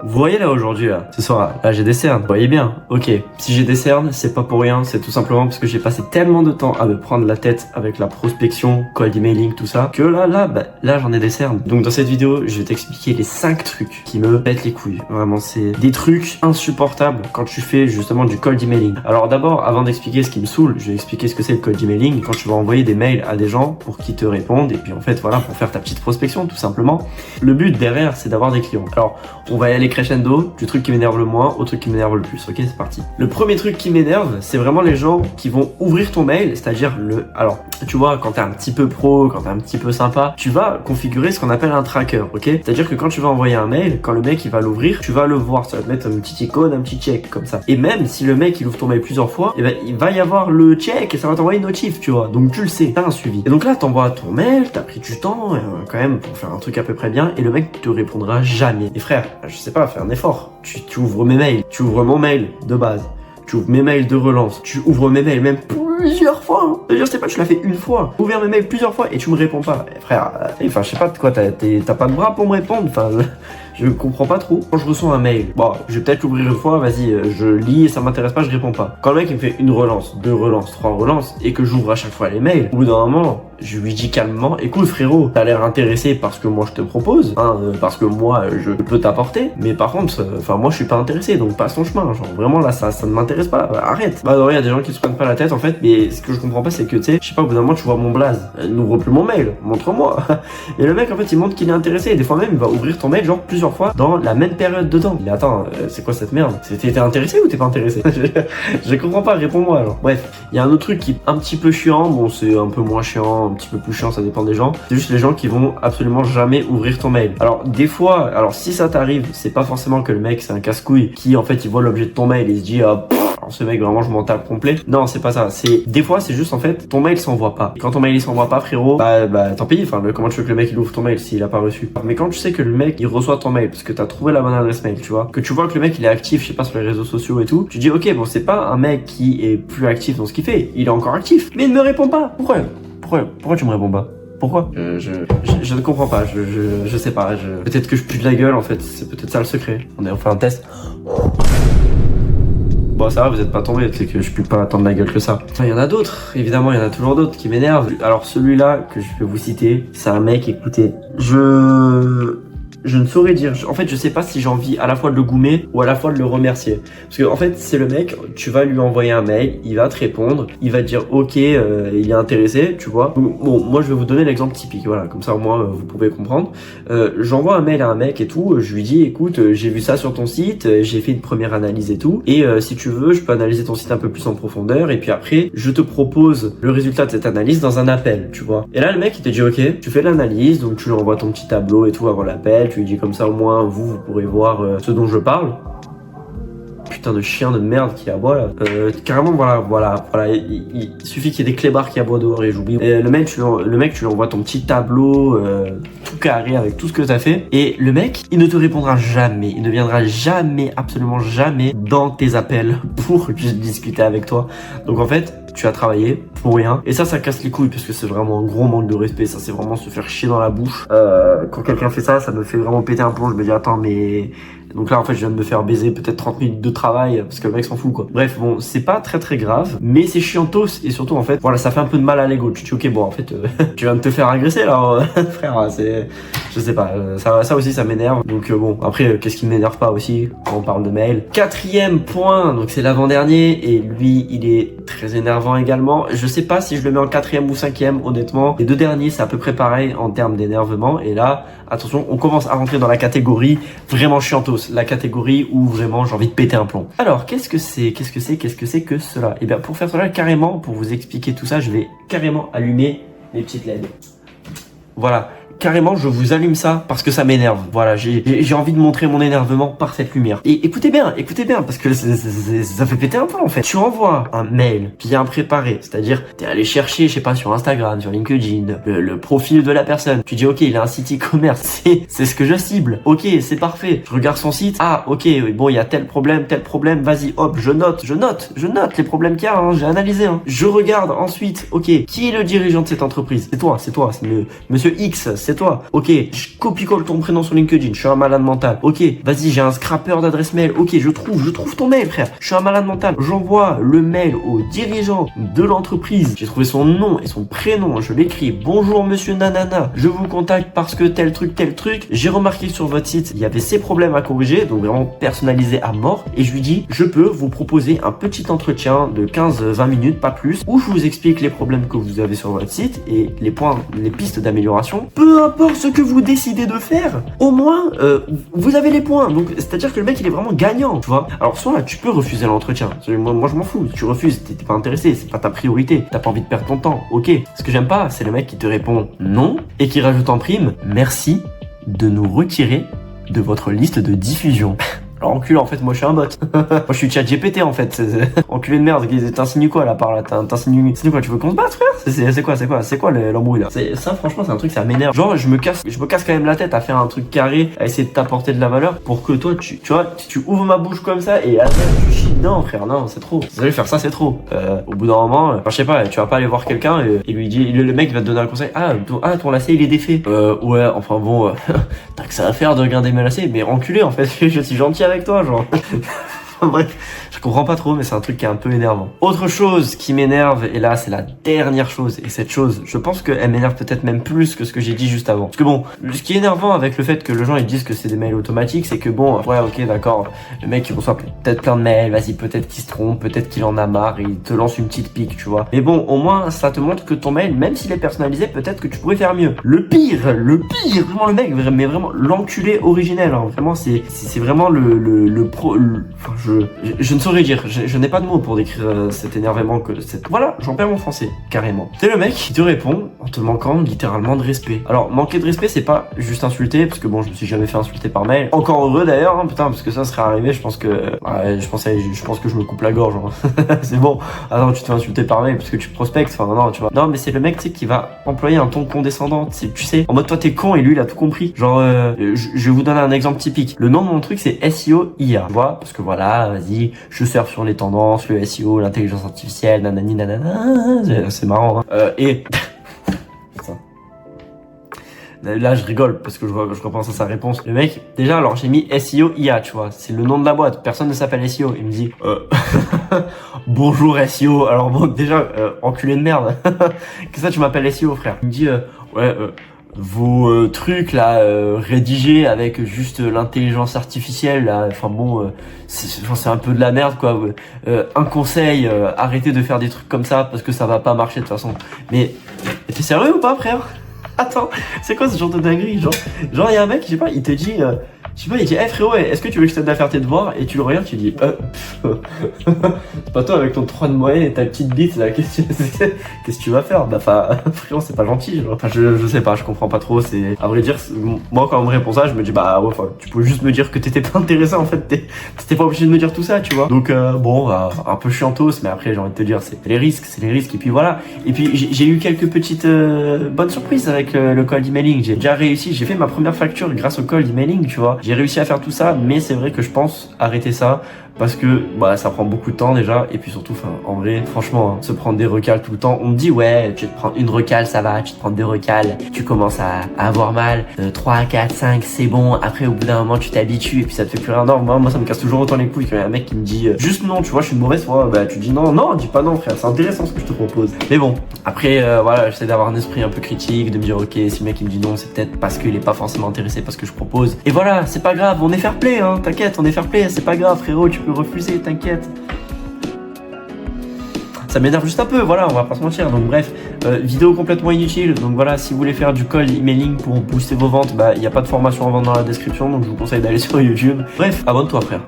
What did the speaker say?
Vous voyez là aujourd'hui là, ce soir là j'ai des cernes, vous voyez bien, ok. Si j'ai des cernes, c'est pas pour rien, c'est tout simplement parce que j'ai passé tellement de temps à me prendre la tête avec la prospection, cold emailing, tout ça, que là j'en ai des cernes. Donc dans cette vidéo, je vais t'expliquer les 5 trucs qui me pètent les couilles. Vraiment, c'est des trucs insupportables quand tu fais justement du cold emailing. Alors d'abord, avant d'expliquer ce qui me saoule, je vais expliquer ce que c'est le cold emailing. Quand tu vas envoyer des mails à des gens pour qu'ils te répondent, et puis en fait voilà, pour faire ta petite prospection tout simplement. Le but derrière, c'est d'avoir des clients. Alors, on va y aller crescendo, du truc qui m'énerve le moins au truc qui m'énerve le plus. Ok, c'est parti. Le premier truc qui m'énerve, c'est vraiment les gens qui vont ouvrir ton mail, c'est-à-dire alors, tu vois, quand t'es un petit peu pro, quand t'es un petit peu sympa, tu vas configurer ce qu'on appelle un tracker, ok? C'est-à-dire que quand tu vas envoyer un mail, quand le mec il va l'ouvrir, tu vas le voir, ça va te mettre une petite icône, un petit check comme ça. Et même si le mec il ouvre ton mail plusieurs fois, eh ben, il va y avoir le check et ça va t'envoyer une notif, tu vois. Donc tu le sais, t'as un suivi. Et donc là, t'envoies ton mail, t'as pris du temps quand même pour faire un truc à peu près bien, et le mec te répondra jamais. Et frère, je sais pas, fais un effort. Tu ouvres mes mails, tu ouvres mon mail de base, tu ouvres mes mails de relance, tu ouvres mes mails même plusieurs fois. Hein. Je sais pas, tu l'as fait une fois. Ouvrir mes mails plusieurs fois et tu me réponds pas. Frère, enfin, je sais pas de quoi, t'as pas de bras pour me répondre. Enfin, je comprends pas trop. Quand je reçois un mail, bon, je vais peut-être l'ouvrir une fois, vas-y, je lis et ça m'intéresse pas, je réponds pas. Quand le mec il me fait une relance, 2 relances, 3 relances et que j'ouvre à chaque fois les mails, au bout d'un moment, je lui dis calmement, écoute frérot, t'as l'air intéressé par ce que moi je te propose, hein, parce que moi je peux t'apporter, mais par contre, enfin moi je suis pas intéressé, donc passe ton chemin, genre vraiment là ça ne m'intéresse pas, arrête. Bah non, il y a des gens qui se prennent pas la tête en fait, mais ce que je comprends pas c'est que tu sais, je sais pas, au bout d'un moment tu vois mon blaze, n'ouvre plus mon mail, montre-moi. Et le mec en fait il montre qu'il est intéressé, et des fois même il va ouvrir ton mail genre plusieurs fois dans la même période dedans. Il dit attends, c'est quoi cette merde? T'es intéressé ou t'es pas intéressé? Je comprends pas, réponds-moi alors. Bref, il y a un autre truc qui est un petit peu chiant, bon c'est un peu moins chiant, un petit peu plus chiant, ça dépend des gens. C'est juste les gens qui vont absolument jamais ouvrir ton mail. Alors des fois, alors si ça t'arrive, c'est pas forcément que le mec c'est un casse-couille qui en fait il voit l'objet de ton mail et il se dit ah alors ce mec vraiment je m'en tape complet. Non, c'est pas ça. C'est des fois c'est juste en fait ton mail s'envoie pas. Et quand ton mail il s'envoie pas frérot, bah tant pis. Enfin comment tu veux que le mec il ouvre ton mail s'il a pas reçu. Mais quand tu sais que le mec il reçoit ton mail parce que t'as trouvé la bonne adresse mail, tu vois, que tu vois que le mec il est actif, je sais pas sur les réseaux sociaux et tout, tu dis ok bon c'est pas un mec qui est plus actif dans ce qu'il fait, il est encore actif, mais il ne me répond pas. Pourquoi tu me réponds pas? Pourquoi je ne comprends pas, je sais pas, peut-être que je pue de la gueule en fait, c'est peut-être ça le secret. On fait un test. Bon ça va, vous êtes pas tombé, c'est que je pue pas tant de la gueule que ça. Enfin, il y en a d'autres, évidemment, il y en a toujours d'autres qui m'énervent. Alors celui-là que je vais vous citer, c'est un mec, écoutez, je ne saurais dire. En fait, je sais pas si j'ai envie à la fois de le goumer ou à la fois de le remercier. Parce que en fait, c'est le mec, tu vas lui envoyer un mail, il va te répondre, il va te dire ok, il est intéressé, tu vois. Bon, moi je vais vous donner l'exemple typique, voilà, comme ça au moins vous pouvez comprendre. J'envoie un mail à un mec et tout, je lui dis écoute, j'ai vu ça sur ton site, j'ai fait une première analyse et tout, et si tu veux, je peux analyser ton site un peu plus en profondeur, et puis après, je te propose le résultat de cette analyse dans un appel, tu vois. Et là, le mec, il te dit ok, tu fais l'analyse, donc tu lui envoies ton petit tableau et tout avant l'appel. Tu lui dis comme ça au moins vous pourrez voir ce dont je parle. Putain de chien de merde qui aboie là. Carrément voilà. Il suffit qu'il y ait des clébards qui aboient dehors et j'oublie. Le mec tu lui envoies ton petit tableau tout carré avec tout ce que t'as fait. Et le mec il ne te répondra jamais. Il ne viendra jamais, absolument jamais dans tes appels pour juste discuter avec toi. Donc en fait tu as travaillé pour rien. Et ça casse les couilles parce que c'est vraiment un gros manque de respect. Ça c'est vraiment se faire chier dans la bouche. Quand quelqu'un fait ça, ça me fait vraiment péter un plomb. Je me dis attends mais... Donc là en fait je viens de me faire baiser peut-être 30 minutes de travail parce que le mec s'en fout quoi. Bref bon c'est pas très grave mais c'est chiantos et surtout en fait voilà ça fait un peu de mal à l'ego. Tu te dis ok bon en fait tu viens de te faire agresser là frère c'est... Je sais pas ça aussi ça m'énerve. Donc bon après qu'est-ce qui m'énerve pas aussi quand on parle de mail. 4e point donc c'est l'avant-dernier et lui il est très énervant également. Je sais pas si je le mets en 4e ou 5e honnêtement. Les 2 derniers c'est à peu près pareil en termes d'énervement et là attention on commence à rentrer dans la catégorie vraiment chiantos. La catégorie où vraiment j'ai envie de péter un plomb. Alors qu'est-ce que c'est que cela? Et bien pour faire cela carrément, pour vous expliquer tout ça, je vais carrément allumer les petites LED. Voilà. Carrément, je vous allume ça parce que ça m'énerve. Voilà, j'ai envie de montrer mon énervement par cette lumière. Et écoutez bien, parce que ça fait péter un peu en fait. Tu envoies un mail bien préparé, c'est-à-dire t'es allé chercher, je sais pas, sur Instagram, sur LinkedIn, le profil de la personne. Tu dis ok, il a un site e-commerce, c'est ce que je cible. Ok, c'est parfait. Je regarde son site. Ah ok, bon il y a tel problème, vas-y, hop, je note les problèmes qu'il y a. Hein, j'ai analysé. Hein. Je regarde ensuite. Ok, qui est le dirigeant de cette entreprise? C'est toi, c'est Monsieur X. c'est toi. Ok, je copie-colle ton prénom sur LinkedIn, je suis un malade mental. Ok, vas-y, j'ai un scrapper d'adresse mail. Ok, je trouve ton mail, frère. Je suis un malade mental. J'envoie le mail au dirigeant de l'entreprise. J'ai trouvé son nom et son prénom. Je l'écris. Bonjour monsieur Nanana. Je vous contacte parce que tel truc. J'ai remarqué sur votre site, il y avait ces problèmes à corriger, donc vraiment personnalisé à mort. Et je lui dis, je peux vous proposer un petit entretien de 15-20 minutes, pas plus, où je vous explique les problèmes que vous avez sur votre site et les pistes d'amélioration. Peu importe ce que vous décidez de faire, au moins, vous avez les points. Donc, c'est-à-dire que le mec, il est vraiment gagnant, tu vois. Alors, soit tu peux refuser l'entretien. Moi, je m'en fous. Tu refuses, t'es pas intéressé, c'est pas ta priorité. T'as pas envie de perdre ton temps. Ok. Ce que j'aime pas, c'est le mec qui te répond non et qui rajoute en prime, merci de nous retirer de votre liste de diffusion. Alors enculé, en fait, moi je suis un bot. Moi je suis ChatGPT en fait. Enculé de merde, t'insinues quoi là par là? T'insinues quoi? Tu veux qu'on se batte, frère? C'est quoi l'embrouille là? Ça franchement c'est un truc, ça m'énerve. Genre je me casse quand même la tête à faire un truc carré, à essayer de t'apporter de la valeur pour que toi tu vois, tu ouvres ma bouche comme ça et après tu chies. Non frère, non, c'est trop. Désolé, faire ça c'est trop. Au bout d'un moment, je sais pas, tu vas pas aller voir quelqu'un et lui dire, le mec va te donner un conseil. Ah ton lacet il est défait. Ouais, enfin bon, t'as que ça à faire de regarder mes lacets, mais enculé en fait, je suis gentil avec toi, genre. Bref, je comprends pas trop, mais c'est un truc qui est un peu énervant. Autre chose qui m'énerve, et là c'est la dernière chose, et cette chose, je pense qu'elle m'énerve peut-être même plus que ce que j'ai dit juste avant. Parce que bon, ce qui est énervant avec le fait que les gens ils disent que c'est des mails automatiques, c'est que bon, ouais ok d'accord, le mec il reçoit peut-être plein de mails, vas-y peut-être qu'il se trompe, peut-être qu'il en a marre, et il te lance une petite pique, tu vois. Mais bon, au moins ça te montre que ton mail, même s'il est personnalisé, peut-être que tu pourrais faire mieux. Le pire, vraiment le mec, mais vraiment l'enculé originel, hein. Vraiment c'est vraiment le pro, enfin, je ne saurais dire, je n'ai pas de mots pour décrire cet énervement voilà, j'en perds mon français, carrément. C'est le mec qui te répond en te manquant littéralement de respect. Alors, manquer de respect, c'est pas juste insulter, parce que bon, je me suis jamais fait insulter par mail. Encore heureux d'ailleurs, hein, putain, parce que ça serait arrivé, je pense que je me coupe la gorge, hein. C'est bon. Ah non, tu te fais insulter par mail parce que tu prospectes, enfin non, tu vois. Non, mais c'est le mec, tu sais, qui va employer un ton condescendant, tu sais, en mode toi t'es con et lui il a tout compris. Genre, je vais vous donner un exemple typique. Le nom de mon truc c'est SEO IA, tu vois, parce que voilà, vas-y, je surfe sur les tendances, le SEO, l'intelligence artificielle, nanani nanana, c'est marrant, hein. Et là je rigole parce que je repense à sa réponse. Le mec, déjà alors j'ai mis SEO IA, tu vois, c'est le nom de la boîte, personne ne s'appelle SEO. Il me dit bonjour SEO. Alors bon déjà enculé de merde. Que ça tu m'appelles SEO frère. Il me dit ouais vos trucs là rédigés avec juste l'intelligence artificielle là, enfin bon c'est un peu de la merde quoi. Un conseil, arrêtez de faire des trucs comme ça parce que ça va pas marcher de toute façon. Mais t'es sérieux ou pas frère? Attends, c'est quoi ce genre de dinguerie? Genre y a un mec, je sais pas, il te dit je sais pas, il dit, hey frérot, est-ce que tu veux que je t'aide à faire tes devoirs? Et tu le regardes, tu dis, c'est pas toi avec ton 3 de moyenne et ta petite bite là, qu'est-ce que tu vas faire? Bah, enfin, frérot, c'est pas gentil, genre. Enfin, je sais pas, je comprends pas trop, c'est, à vrai dire, moi quand on me répond ça, je me dis, bah, ouais, enfin, tu peux juste me dire que t'étais pas intéressé, en fait, t'étais pas obligé de me dire tout ça, tu vois. Donc, bon, un peu chiantos, mais après, j'ai envie de te dire, c'est les risques, et puis voilà. Et puis, j'ai eu quelques petites, bonnes surprises avec le cold emailing. J'ai déjà réussi, j'ai fait ma première facture grâce au cold emailing, tu vois. J'ai réussi à faire tout ça, mais c'est vrai que je pense arrêter ça parce que bah ça prend beaucoup de temps déjà et puis surtout, enfin en vrai, franchement, hein, se prendre des recals tout le temps, on me dit ouais, tu te prends une recale, ça va, tu te prends 2 recales, tu commences à avoir mal, 3, 4, 5, c'est bon. Après au bout d'un moment, tu t'habitues et puis ça te fait plus rien. Non, moi ça me casse toujours autant les couilles quand il y a un mec qui me dit juste non, tu vois, je suis une mauvaise foi. Bah tu dis non, dis pas non frère, c'est intéressant ce que je te propose. Mais bon, après voilà, j'essaie d'avoir un esprit un peu critique, de me dire ok, si le mec il me dit non, c'est peut-être parce qu'il est pas forcément intéressé parce que je propose. Et voilà, c'est pas grave, on est fair play, hein, t'inquiète, on est fair play, c'est pas grave frérot, tu peux refuser, t'inquiète. Ça m'énerve juste un peu, voilà, on va pas se mentir. Donc bref, vidéo complètement inutile. Donc voilà, si vous voulez faire du cold emailing pour booster vos ventes, bah il n'y a pas de formation à vendre dans la description, donc je vous conseille d'aller sur YouTube. Bref, abonne-toi frère.